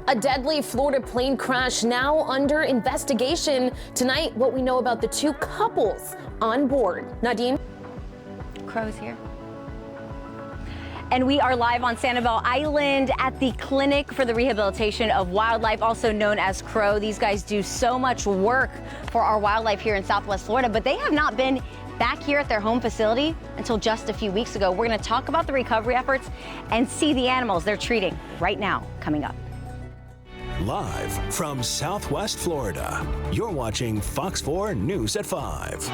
A deadly Florida plane crash now under investigation. Tonight, what we know about the two couples on board. Nadine? Crow's here. And we are live on Sanibel Island at the Clinic for the Rehabilitation of Wildlife, also known as Crow. These guys do so much work for our wildlife here in Southwest Florida, but they have not been back here at their home facility until just a few weeks ago. We're going to talk about the recovery efforts and see the animals they're treating right now, coming up. Live from Southwest Florida, you're watching Fox 4 News at 5.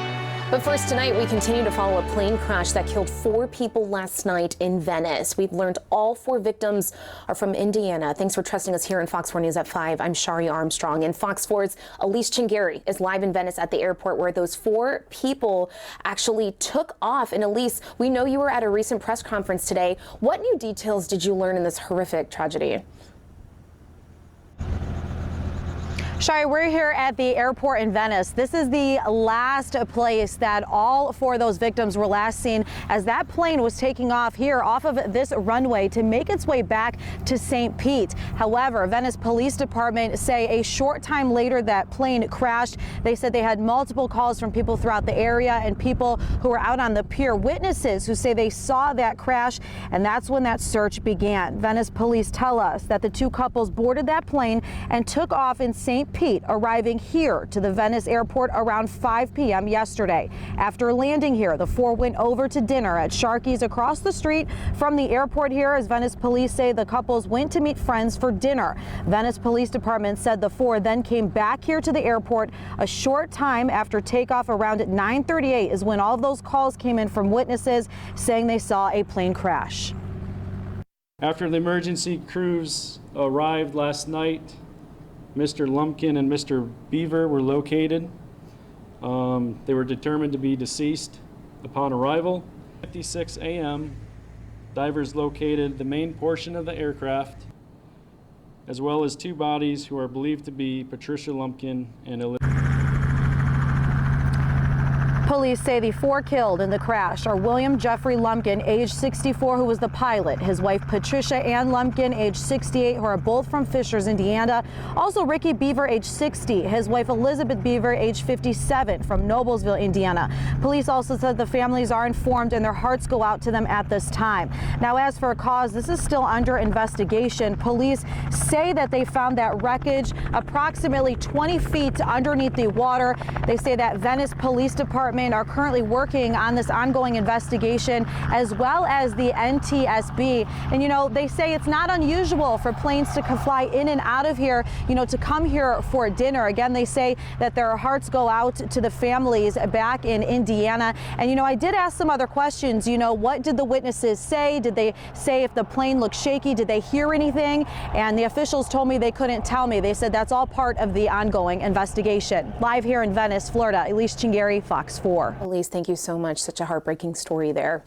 But first tonight, we continue to follow a plane crash that killed 4 people last night in Venice. We've learned all 4 victims are from Indiana. Thanks for trusting us here in Fox 4 News at 5. I'm Shari Armstrong, and Fox 4's Elise Chingari is live in Venice at the airport where those 4 people actually took off. And Elise, we know you were at a recent press conference today. What new details did you learn in this horrific tragedy? Shari, we're here at the airport in Venice. This is the last place that all 4 of those victims were last seen as that plane was taking off here off of this runway to make its way back to St. Pete. However, Venice Police Department say a short time later that plane crashed. They said they had multiple calls from people throughout the area and people who were out on the pier, witnesses who say they saw that crash, and that's when that search began. Venice police tell us that the 2 couples boarded that plane and took off in St. Pete, arriving here to the Venice Airport around 5 p.m. yesterday. After landing here, the 4 went over to dinner at Sharkys across the street from the airport here. As Venice police say, the couples went to meet friends for dinner. Venice Police Department said the 4 then came back here to the airport a short time after takeoff. Around 9:38 is when all of those calls came in from witnesses saying they saw a plane crash. After the emergency crews arrived last night, Mr. Lumpkin and Mr. Beaver were located. They were determined to be deceased upon arrival. 56 a.m., divers located the main portion of the aircraft, as well as 2 bodies who are believed to be Patricia Lumpkin and Elizabeth. Police say the 4 killed in the crash are William Jeffrey Lumpkin, age 64, who was the pilot, his wife Patricia Ann Lumpkin, age 68, who are both from Fishers, Indiana. Also Ricky Beaver, age 60, his wife Elizabeth Beaver, age 57, from Noblesville, Indiana. Police also said the families are informed and their hearts go out to them at this time. Now, as for a cause, this is still under investigation. Police say that they found that wreckage approximately 20 feet underneath the water. They say that Venice Police Department are currently working on this ongoing investigation, as well as the NTSB. And, you know, they say it's not unusual for planes to fly in and out of here, you know, to come here for dinner. Again, they say that their hearts go out to the families back in Indiana. And, you know, I did ask some other questions. You know, what did the witnesses say? Did they say if the plane looked shaky? Did they hear anything? And the officials told me they couldn't tell me. They said that's all part of the ongoing investigation. Live here in Venice, Florida, Elise Chingari, Fox 4. Elise, thank you so much. Such a heartbreaking story there.